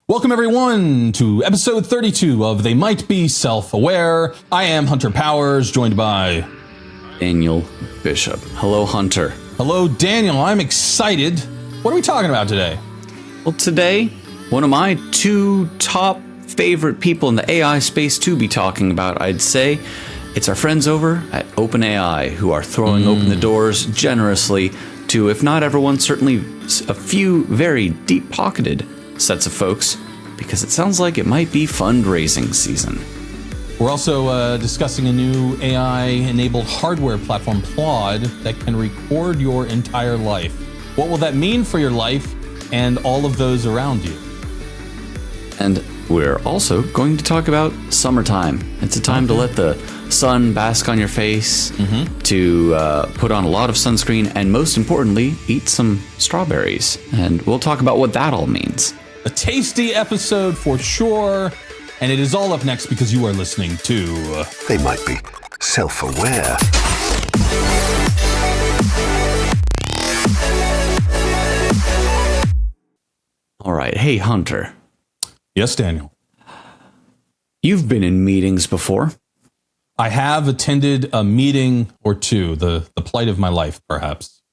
Welcome, everyone, to episode 32 of They Might Be Self-Aware. I am Hunter Powers, joined by Daniel Bishop. Hello, Hunter. Hello, Daniel. I'm excited. What are we talking about today? Well, today, one of my two top favorite people in the AI space to be talking about, I'd say, it's our friends over at OpenAI who are throwing open the doors generously to, if not everyone, certainly a few very deep-pocketed sets of folks, because it sounds like it might be fundraising season. We're also discussing a new AI-enabled hardware platform, Plaud, that can record your entire life. What will that mean for your life and all of those around you? And we're also going to talk about summertime. It's a time to let the sun bask on your face, to put on a lot of sunscreen, and most importantly, eat some strawberries. And we'll talk about what that all means. A tasty episode for sure. And it is all up next because you are listening to... They might be self-aware. All right. Hey, Hunter. Yes, Daniel. You've been in meetings before. I have attended a meeting or two, the plight of my life, perhaps.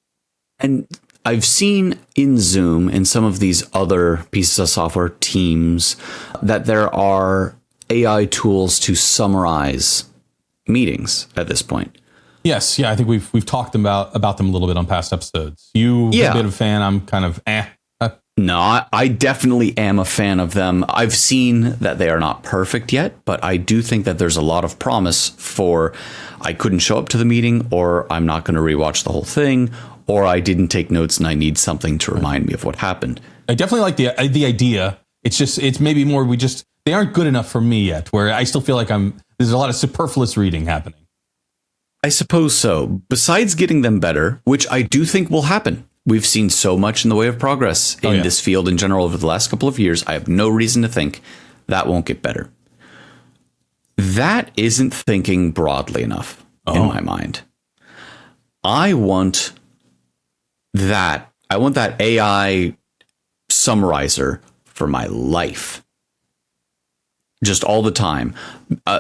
And I've seen in Zoom, in some of these other pieces of software, Teams, that there are AI tools to summarize meetings at this point. Yes, yeah, I think we've talked about them a little bit on past episodes. You a bit of a fan, I'm kind of No, I definitely am a fan of them. I've seen that they are not perfect yet, but I do think that there's a lot of promise for I couldn't show up to the meeting, or I'm not going to rewatch the whole thing, or I didn't take notes and I need something to remind me of what happened. I definitely like the idea. It's maybe more they aren't good enough for me yet, where I still feel like there's a lot of superfluous reading happening. I suppose so. Besides getting them better, which I do think will happen. We've seen so much in the way of progress in this field in general over the last couple of years. I have no reason to think that won't get better. That isn't thinking broadly enough in my mind. I want that AI summarizer for my life. Just all the time.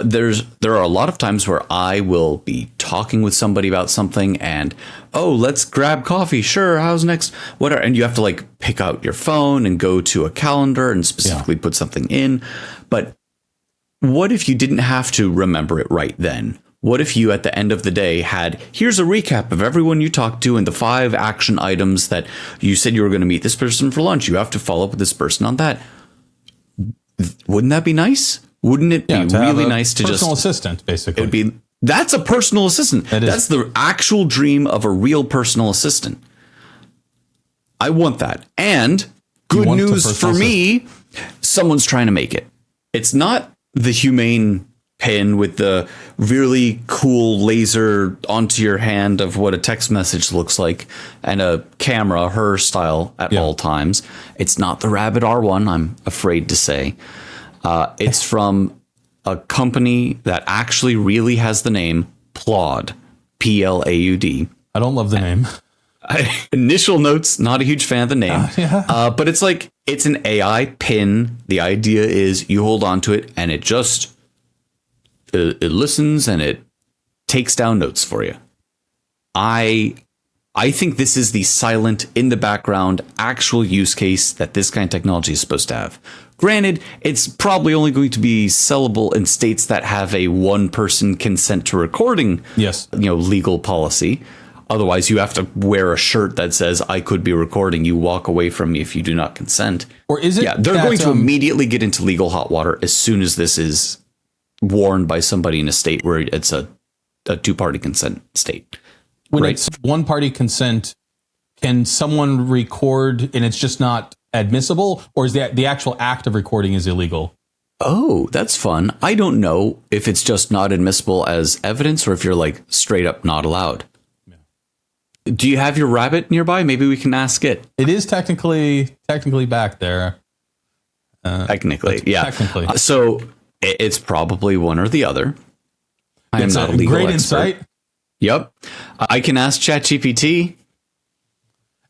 There are a lot of times where I will be talking with somebody about something and, let's grab coffee. Sure. How's next? Whatever. And you have to like pick out your phone and go to a calendar and specifically put something in. But what if you didn't have to remember it right then? What if you, at the end of the day, here's a recap of everyone you talked to and the 5 action items that you said you were going to meet this person for lunch. You have to follow up with this person on that. Wouldn't that be nice? Wouldn't it be really nice to just... Personal assistant, basically. That's a personal assistant. That's the actual dream of a real personal assistant. I want that. And good news for me, someone's trying to make it. It's not the humane pen with the really cool laser onto your hand of what a text message looks like and a camera, her style at all times. It's not the Rabbit R1, I'm afraid to say. It's from a company that actually really has the name Plaud, Plaud. I don't love the name. Initial notes, not a huge fan of the name. But it's an AI pin. The idea is you hold on to it and it just it listens and it takes down notes for you. I think this is the silent, in the background, actual use case that this kind of technology is supposed to have. Granted, it's probably only going to be sellable in states that have a one-person consent to recording, legal policy. Otherwise, you have to wear a shirt that says, I could be recording. You walk away from me if you do not consent. Or is it? Yeah, they're going to immediately get into legal hot water as soon as this is worn by somebody in a state where it's a two-party consent state. When it's one-party consent, can someone record and it's just not admissible, or is the actual act of recording is illegal? Oh, that's fun. I don't know if it's just not admissible as evidence or if you're like straight up not allowed. Yeah. Do you have your rabbit nearby? Maybe we can ask it. It is technically back there. Technically. So it's probably one or the other. I am not a legal great expert. Insight. Yep. I can ask ChatGPT.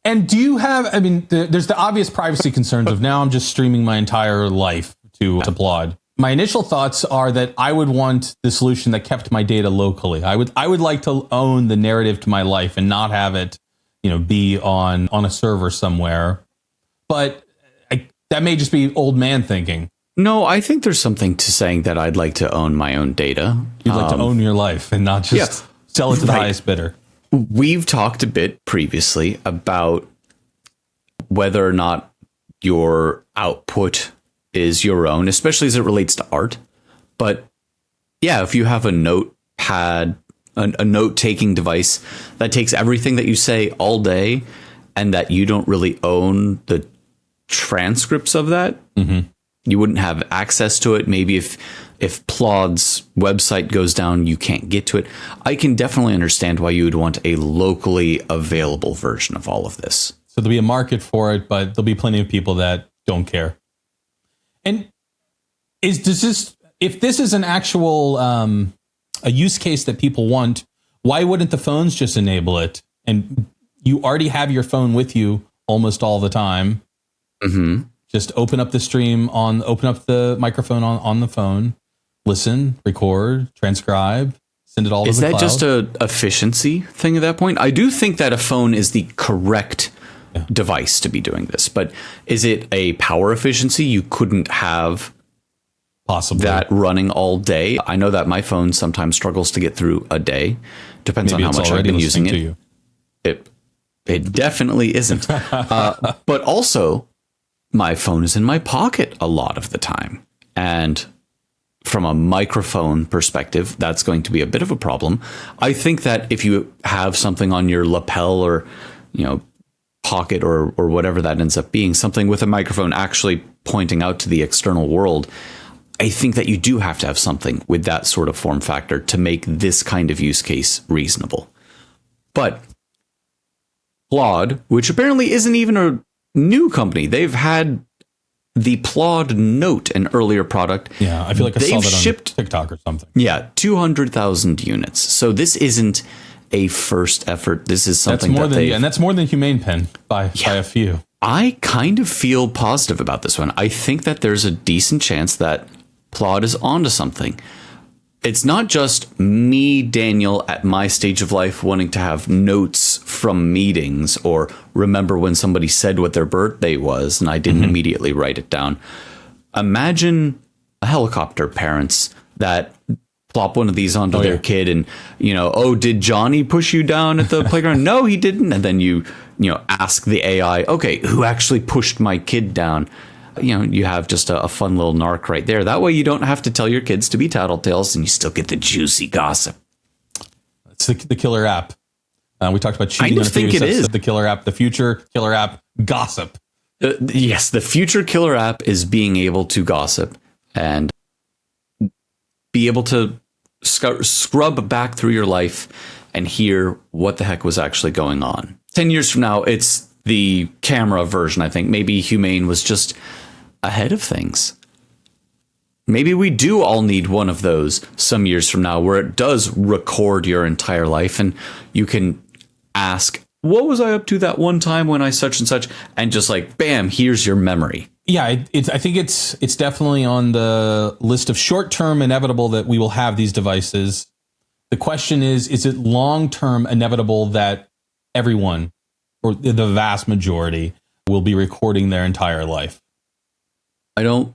And do you have, I mean, there's the obvious privacy concerns of now I'm just streaming my entire life to Plaud. My initial thoughts are that I would want the solution that kept my data locally. I would like to own the narrative to my life and not have it, be on a server somewhere. But that may just be old man thinking. No, I think there's something to saying that I'd like to own my own data. You'd like to own your life and not just sell it to the highest bidder. We've talked a bit previously about whether or not your output is your own, especially as it relates to art. But yeah, if you have a notepad, a note-taking device that takes everything that you say all day and that you don't really own the transcripts of that, you wouldn't have access to it. Maybe if Plaud's website goes down, you can't get to it. I can definitely understand why you would want a locally available version of all of this. So there'll be a market for it, but there'll be plenty of people that don't care. And if this is an actual a use case that people want, why wouldn't the phones just enable it? And you already have your phone with you almost all the time. Mm-hmm. Just open up the stream open up the microphone on the phone, listen, record, transcribe, send it all to the cloud. Is that just a efficiency thing at that point? I do think that a phone is the correct device to be doing this, but is it a power efficiency? You couldn't have possibly that running all day. I know that my phone sometimes struggles to get through a day. Depends on how much I've been using it. It definitely isn't. But also, my phone is in my pocket a lot of the time. And from a microphone perspective, that's going to be a bit of a problem. I think that if you have something on your lapel or, pocket or whatever that ends up being, something with a microphone actually pointing out to the external world, I think that you do have to have something with that sort of form factor to make this kind of use case reasonable. But Plaud, which apparently isn't even a new company, they've had the Plaud Note, an earlier product. Yeah, I feel like I saw that on TikTok or something. Yeah, 200,000 units. So this isn't a first effort. This is something that's more than Humane Pen by a few. I kind of feel positive about this one. I think that there's a decent chance that Plaud is onto something. It's not just me, Daniel, at my stage of life wanting to have notes from meetings or remember when somebody said what their birthday was and I didn't immediately write it down. Imagine a helicopter parents that plop one of these onto their kid and, did Johnny push you down at the playground? No, he didn't. And then you ask the AI, okay, who actually pushed my kid down? You have just a fun little narc right there. That way you don't have to tell your kids to be tattletales and you still get the juicy gossip. It's the killer app. We talked about cheating. I think it is the killer app, the future killer app, gossip. Yes, the future killer app is being able to gossip and be able to scrub back through your life and hear what the heck was actually going on. 10 years from now, it's the camera version, I think. Maybe Humane was just ahead of things. Maybe we do all need one of those some years from now where it does record your entire life and you can ask, what was I up to that one time when I such and such? And just like, bam, here's your memory. Yeah, I think it's definitely on the list of short-term inevitable that we will have these devices. The question is it long-term inevitable that everyone, or the vast majority, will be recording their entire life? I don't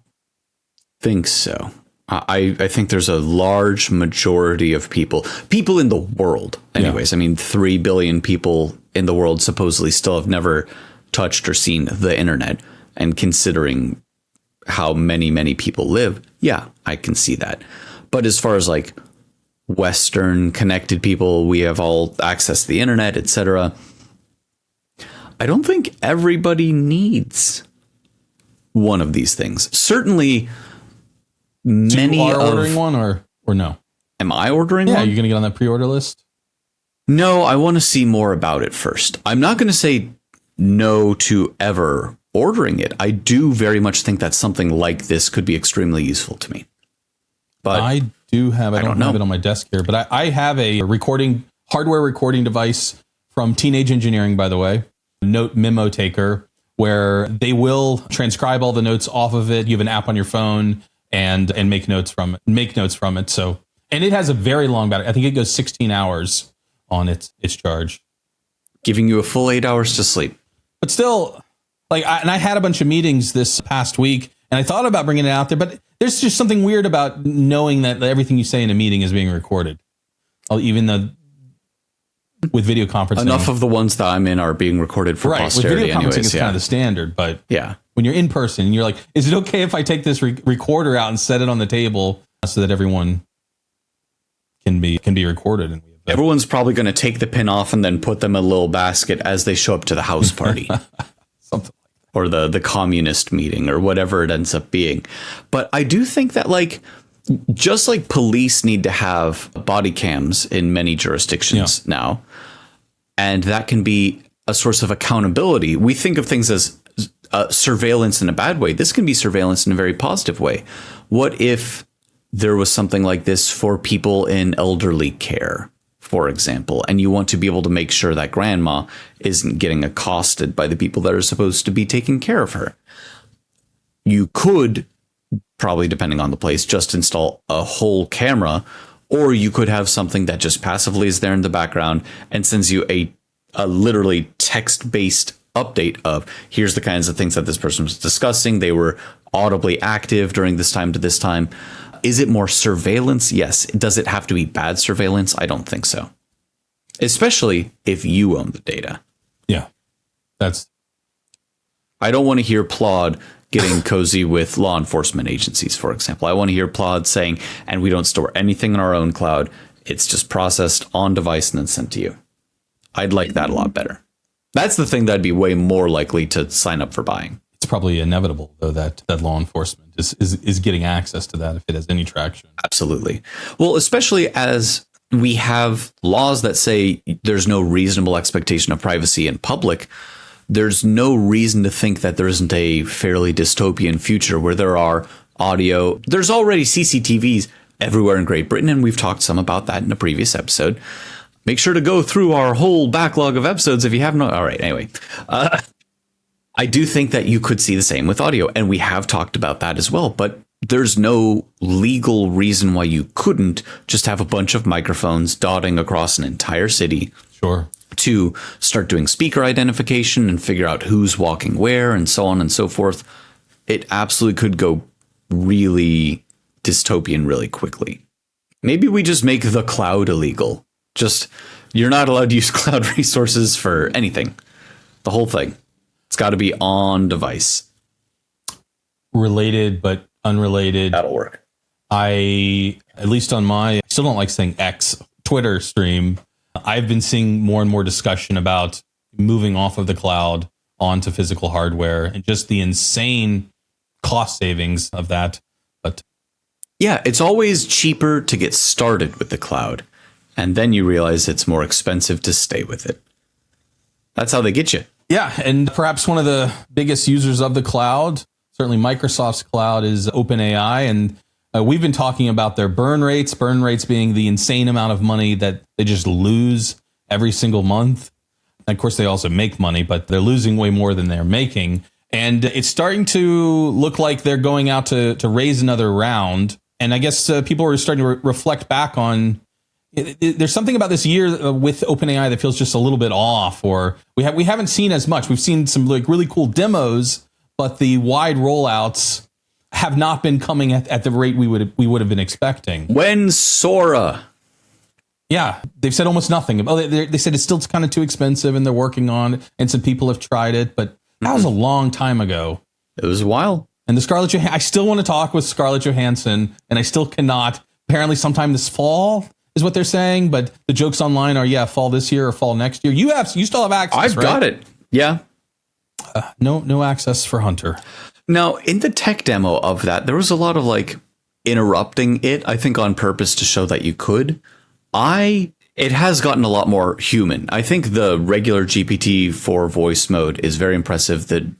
think so. I think there's a large majority of people in the world anyways. I mean, 3 billion people in the world supposedly still have never touched or seen the internet. And considering how many people live, yeah, I can see that. But as far as like Western connected people, we have all access to the internet, etc. I don't think everybody needs one of these things. Certainly, many are ordering one or no? Am I ordering one? Yeah, are you going to get on that pre-order list? No, I want to see more about it first. I'm not going to say no to ever ordering it. I do very much think that something like this could be extremely useful to me. But I don't have it on my desk here, but I have a hardware recording device from Teenage Engineering, by the way. note memo taker where they will transcribe all the notes off of it. You have an app on your phone and make notes from it. So, and it has a very long battery. I think it goes 16 hours on its charge, giving you a full 8 hours to sleep. But still, I had a bunch of meetings this past week, and I thought about bringing it out there, but there's just something weird about knowing that everything you say in a meeting is being recorded, even though with video conferencing. Enough of the ones that I'm in are being recorded for posterity. With video conferencing, anyways, it's kind of the standard, but yeah, when you're in person, you're like, is it okay if I take this recorder out and set it on the table so that everyone can be recorded? And everyone's probably going to take the pin off and then put them in a little basket as they show up to the house party. Something like that. Or the communist meeting or whatever it ends up being. But I do think that just like police need to have body cams in many jurisdictions now, and that can be a source of accountability. We think of things as surveillance in a bad way. This can be surveillance in a very positive way. What if there was something like this for people in elderly care, for example, and you want to be able to make sure that grandma isn't getting accosted by the people that are supposed to be taking care of her? You could, probably depending on the place, just install a whole camera, or you could have something that just passively is there in the background and sends you a literally text-based update of here's the kinds of things that this person was discussing. They were audibly active during this time to this time. Is it more surveillance? Yes. Does it have to be bad surveillance? I don't think so. Especially if you own the data. Yeah. I don't want to hear Plaud getting cozy with law enforcement agencies, for example. I want to hear Plaud saying, and we don't store anything in our own cloud. It's just processed on device and then sent to you. I'd like that a lot better. That's the thing that'd be way more likely to sign up for buying. It's probably inevitable, though, that law enforcement is getting access to that if it has any traction. Absolutely. Well, especially as we have laws that say there's no reasonable expectation of privacy in public, there's no reason to think that there isn't a fairly dystopian future where there are audio. There's already CCTVs everywhere in Great Britain, and we've talked some about that in a previous episode. Make sure to go through our whole backlog of episodes if you haven't. All right. Anyway, I do think that you could see the same with audio, and we have talked about that as well. But there's no legal reason why you couldn't just have a bunch of microphones dotting across an entire city. Sure. To start doing speaker identification and figure out who's walking where and so on and so forth. It absolutely could go really dystopian really quickly. Maybe we just make the cloud illegal. Just, you're not allowed to use cloud resources for anything. The whole thing. It's got to be on device. Related, but unrelated. That'll work. At least on I still don't like saying X, Twitter stream. I've been seeing more and more discussion about moving off of the cloud onto physical hardware and just the insane cost savings of that. But yeah, it's always cheaper to get started with the cloud. And then you realize it's more expensive to stay with it. That's how they get you. Yeah. And perhaps one of the biggest users of the cloud, certainly Microsoft's cloud, is OpenAI. And we've been talking about their burn rates being the insane amount of money that they just lose every single month. And of course, they also make money, but they're losing way more than they're making. And it's starting to look like they're going out to raise another round. And I guess people are starting to reflect back on, there's something about this year with OpenAI that feels just a little bit off, or we haven't seen as much. We've seen some really cool demos, but the wide rollouts have not been coming at the rate we would have been expecting. When Sora? Yeah, they've said almost nothing. Oh, they said it's still kind of too expensive, and they're working on it, and some people have tried it, but that was a long time ago. It was a while. And I still want to talk with Scarlett Johansson, and I still cannot. Apparently, sometime this fall is what they're saying, but the jokes online are fall this year or fall next year. You still have access. I've got it. Yeah. No access for Hunter. Now, in the tech demo of that, there was a lot of interrupting it, I think on purpose to show that you could. It has gotten a lot more human. I think the regular GPT-4 voice mode is very impressive. The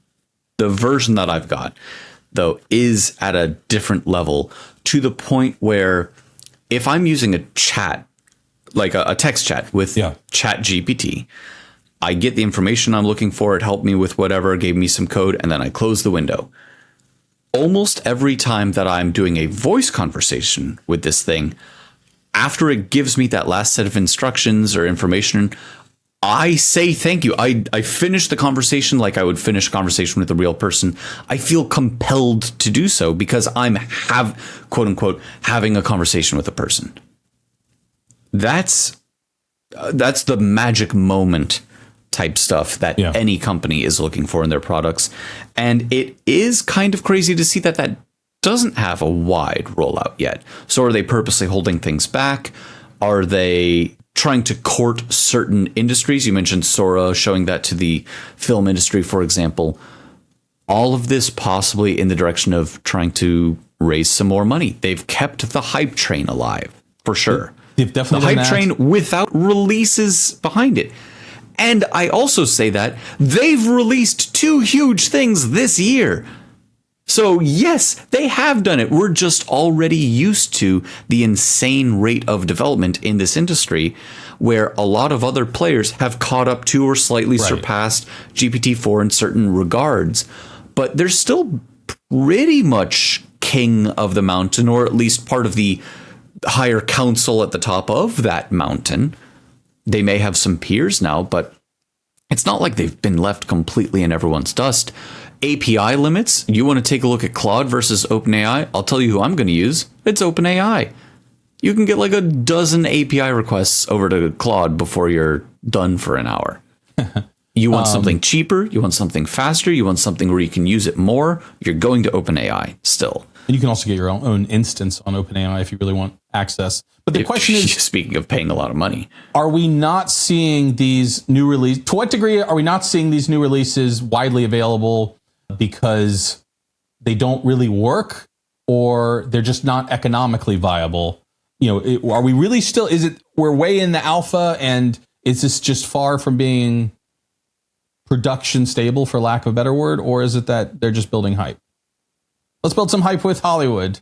version that I've got, though, is at a different level to the point where if I'm using a chat, like a text chat with ChatGPT, I get the information I'm looking for. It helped me with whatever, gave me some code, and then I close the window. Almost every time that I'm doing a voice conversation with this thing, after it gives me that last set of instructions or information, I say thank you. I finish the conversation like I would finish a conversation with a real person. I feel compelled to do so because I'm quote unquote having a conversation with a person. That's the magic moment type stuff that any company is looking for in their products. And it is kind of crazy to see that doesn't have a wide rollout yet. So are they purposely holding things back? Are they trying to court certain industries? You mentioned Sora, showing that to the film industry, for example. All of this possibly in the direction of trying to raise some more money. They've kept the hype train alive, for sure. They've definitely the hype train without releases behind it. And I also say that they've released 2 huge things this year. So yes, they have done it. We're just already used to the insane rate of development in this industry, where a lot of other players have caught up to or slightly surpassed GPT-4 in certain regards. But they're still pretty much king of the mountain, or at least part of the higher council at the top of that mountain. They may have some peers now, but it's not like they've been left completely in everyone's dust. API limits. You want to take a look at Claude versus OpenAI? I'll tell you who I'm going to use. It's OpenAI. You can get like a dozen API requests over to Claude before you're done for an hour. You want something cheaper. You want something faster. You want something where you can use it more. You're going to OpenAI still. And you can also get your own instance on OpenAI if you really want access. But the question is, speaking of paying a lot of money, are we not seeing these new releases? To what degree are we not seeing these new releases widely available because they don't really work, or they're just not economically viable? Are we really still, we're way in the alpha, and is this just far from being production stable, for lack of a better word, or is it that they're just building hype? Let's build some hype with Hollywood.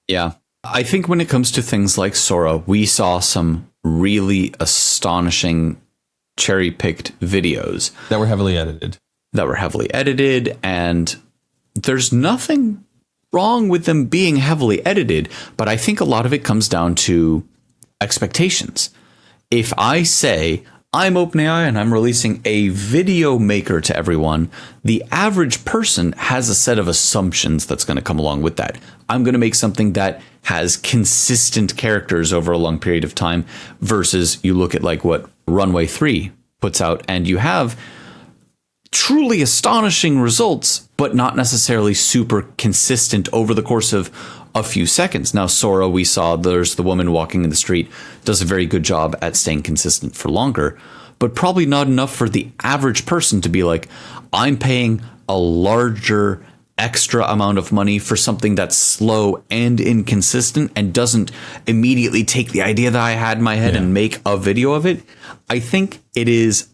Yeah. I think when it comes to things like Sora, we saw some really astonishing cherry-picked videos. That were heavily edited. And there's nothing wrong with them being heavily edited, but I think a lot of it comes down to expectations. If I say, I'm OpenAI and I'm releasing a video maker to everyone, the average person has a set of assumptions that's going to come along with that. I'm going to make something that has consistent characters over a long period of time, versus you look at like what Runway 3 puts out and you have truly astonishing results, but not necessarily super consistent over the course of a few seconds. Now, Sora, we saw there's the woman walking in the street, does a very good job at staying consistent for longer, but probably not enough for the average person to be like, I'm paying a larger extra amount of money for something that's slow and inconsistent and doesn't immediately take the idea that I had in my head and make a video of it. I think it is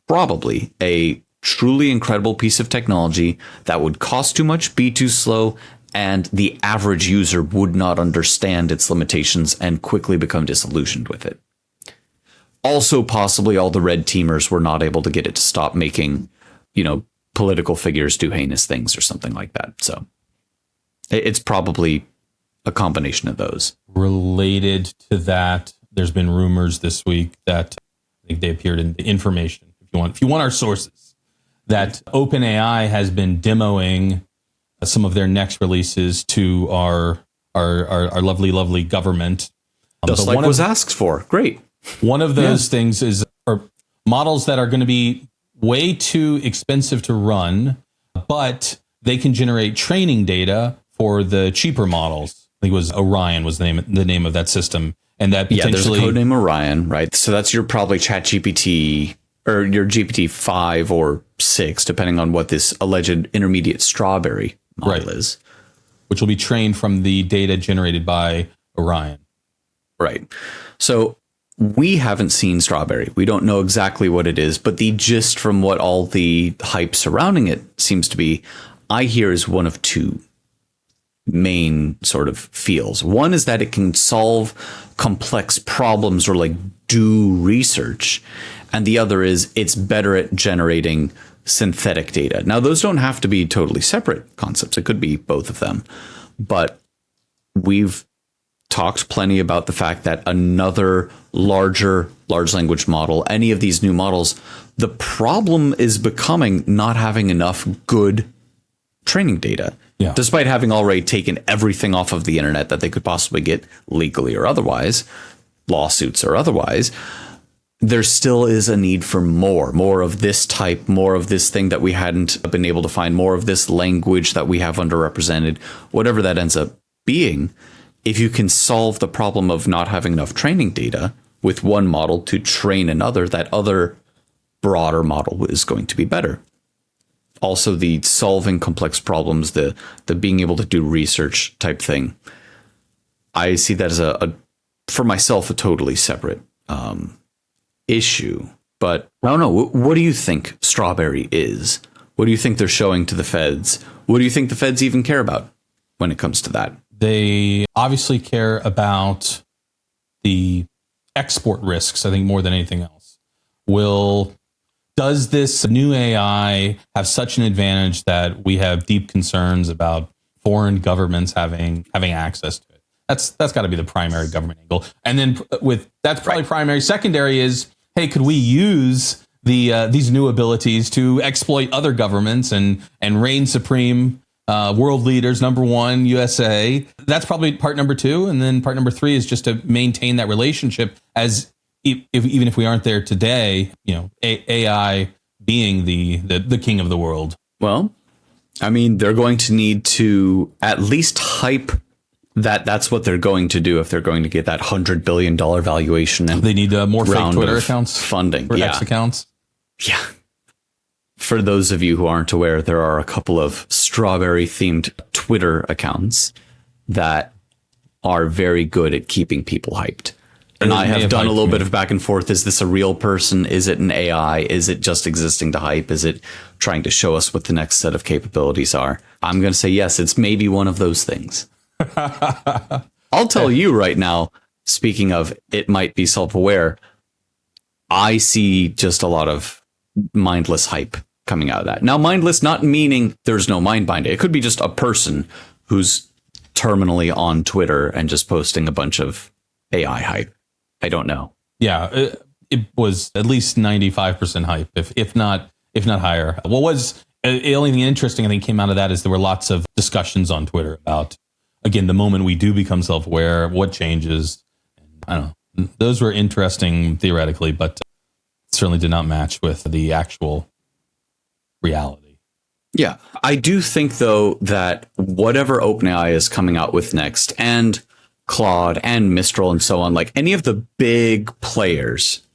probably a truly incredible piece of technology that would cost too much, be too slow, and the average user would not understand its limitations and quickly become disillusioned with it. Also, possibly all the red teamers were not able to get it to stop making, political figures do heinous things or something like that. So it's probably a combination of those. Related to that, there's been rumors this week that I think they appeared in the information. If you want our sources, that OpenAI has been demoing some of their next releases to our lovely government. Just like was asked for. Great. One of those things is models that are going to be way too expensive to run, but they can generate training data for the cheaper models. I think it was Orion was the name of that system. And that potentially... there's a code name Orion, right? So that's your probably ChatGPT or your GPT-5 or 6, depending on what this alleged intermediate strawberry model is. Which will be trained from the data generated by Orion. Right. So we haven't seen Strawberry. We don't know exactly what it is, but the gist from what all the hype surrounding it seems to be, I hear, is one of two main sort of feels. One is that it can solve complex problems or like do research, and the other is it's better at generating synthetic data. Now, those don't have to be totally separate concepts. It could be both of them. But we've talked plenty about the fact that another larger large language model, any of these new models, the problem is becoming not having enough good training data. Yeah. Despite having already taken everything off of the internet that they could possibly get legally or otherwise, lawsuits or otherwise, there still is a need for more of this type, more of this thing that we hadn't been able to find, more of this language that we have underrepresented, whatever that ends up being. If you can solve the problem of not having enough training data with one model to train another, that other broader model is going to be better. Also, the solving complex problems, the being able to do research type thing, I see that as a for myself, a totally separate issue. But I don't know. What do you think Strawberry is? What do you think they're showing to the feds? What do you think the feds even care about when it comes to that? They obviously care about the export risks, I think, more than anything else. Does this new AI have such an advantage that we have deep concerns about foreign governments having access to it? That's got to be the primary government angle. And then that's probably primary. Secondary is, hey, could we use these new abilities to exploit other governments and reign supreme? World leaders, number one, USA. That's probably part number two. And then part number three is just to maintain that relationship as even if we aren't there today, AI being the king of the world. Well, I mean, they're going to need to at least hype that that's what they're going to do if they're going to get that $100 billion valuation. And they need more fake Twitter accounts, funding, or X accounts. Yeah. For those of you who aren't aware, there are a couple of Strawberry themed Twitter accounts that are very good at keeping people hyped. And I have done a little bit of back and forth. Is this a real person? Is it an AI? Is it just existing to hype? Is it trying to show us what the next set of capabilities are? I'm going to say yes, it's maybe one of those things. I'll tell you right now, speaking of it might be self-aware, I see just a lot of mindless hype coming out of that. Now, mindless not meaning there's no mind behind it. It could be just a person who's terminally on Twitter and just posting a bunch of AI hype. I don't know. Yeah, it was at least 95% hype, if not higher. What was the only thing interesting I think came out of that is there were lots of discussions on Twitter about, again, the moment we do become self-aware, what changes. I don't know. Those were interesting theoretically, but certainly did not match with the actual reality. Yeah, I do think, though, that whatever OpenAI is coming out with next, and Claude and Mistral and so on, like any of the big players,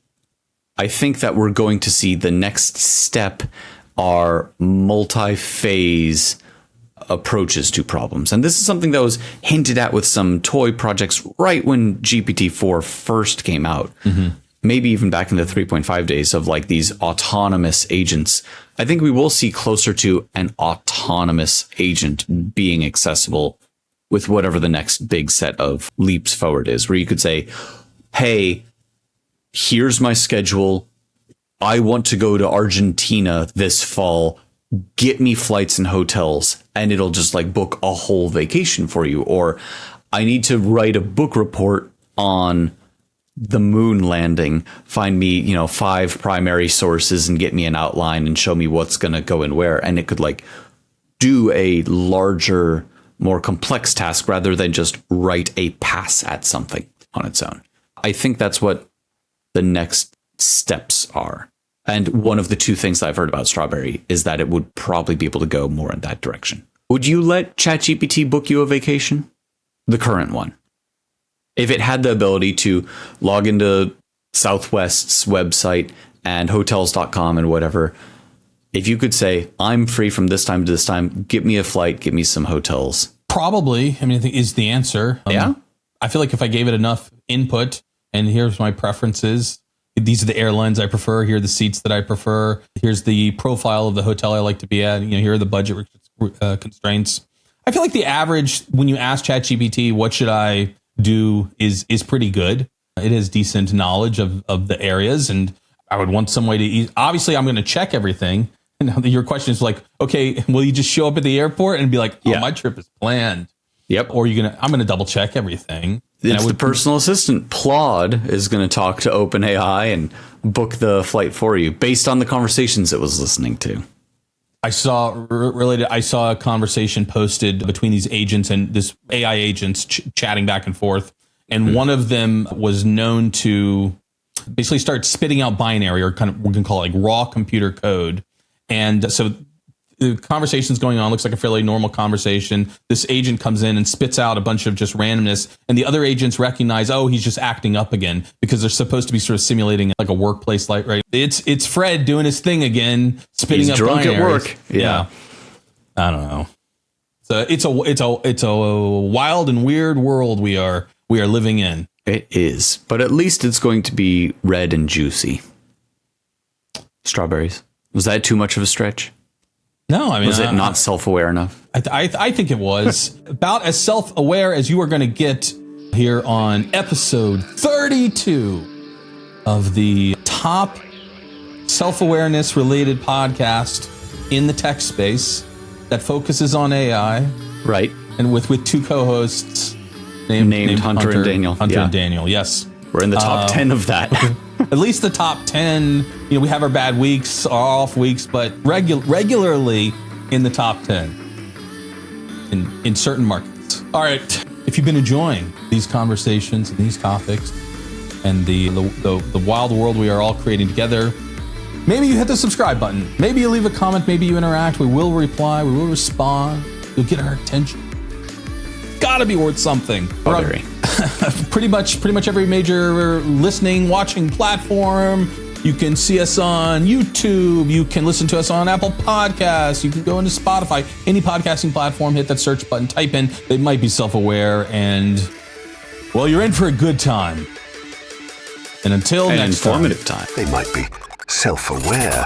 I think that we're going to see the next step are multi-phase approaches to problems. And this is something that was hinted at with some toy projects right when GPT-4 first came out. Mm-hmm. Maybe even back in the 3.5 days of like these autonomous agents. I think we will see closer to an autonomous agent being accessible with whatever the next big set of leaps forward is, where you could say, hey, here's my schedule. I want to go to Argentina this fall. Get me flights and hotels, and it'll just like book a whole vacation for you. Or I need to write a book report on the moon landing. Find me, 5 primary sources and get me an outline and show me what's going to go and where. And it could like do a larger, more complex task rather than just write a pass at something on its own. I think that's what the next steps are. And one of the two things that I've heard about Strawberry is that it would probably be able to go more in that direction. Would you let ChatGPT book you a vacation? The current one. If it had the ability to log into Southwest's website and hotels.com and whatever, if you could say, I'm free from this time to this time, get me a flight, get me some hotels. Probably. I mean, I think is the answer. Yeah. I feel like if I gave it enough input and here's my preferences, these are the airlines I prefer, here are the seats that I prefer, here's the profile of the hotel I like to be at, here are the budget constraints. I feel like the average, when you ask ChatGPT, what should I do, is pretty good. It has decent knowledge of the areas, and I would want some way to obviously I'm going to check everything. And your question is like, okay, will you just show up at the airport and be like, oh, my trip is planned? Yep. Or I'm going to double check everything. It's the personal assistant. Plaud is going to talk to OpenAI and book the flight for you based on the conversations it was listening to. I saw a conversation posted between these agents and this AI agents chatting back and forth. And one of them was known to basically start spitting out binary, or kind of, we can call it like raw computer code. And so the conversation's going on, looks like a fairly normal conversation. This agent comes in and spits out a bunch of just randomness, and the other agents recognize, oh, he's just acting up again, because they're supposed to be sort of simulating like a workplace, like, right? It's Fred doing his thing again, spitting up drunk binaries. at work. Yeah. I don't know. So it's a wild and weird world we are living in. It is, but at least it's going to be red and juicy. Strawberries. Was that too much of a stretch? No, I mean, was it not self-aware enough? I think it was about as self-aware as you are going to get here on episode 32 of the top self-awareness related podcast in the tech space that focuses on AI. Right. And with two co-hosts named Hunter and Daniel. Hunter and Daniel, yes. We're in the top 10 of that. At least the top 10. You know, we have our bad weeks, our off weeks, but regularly in the top 10 in certain markets. All right. If you've been enjoying these conversations and these topics and the wild world we are all creating together, maybe you hit the subscribe button. Maybe you leave a comment. Maybe you interact. We will reply. We will respond. You'll get our attention. Gotta be worth something. Very. Pretty much every major watching platform. You can see us on YouTube. You can listen to us on Apple Podcasts. You can go into Spotify. Any podcasting platform, hit that search button, type in. They might be self-aware, and well, you're in for a good time. And until next informative time. They might be self-aware.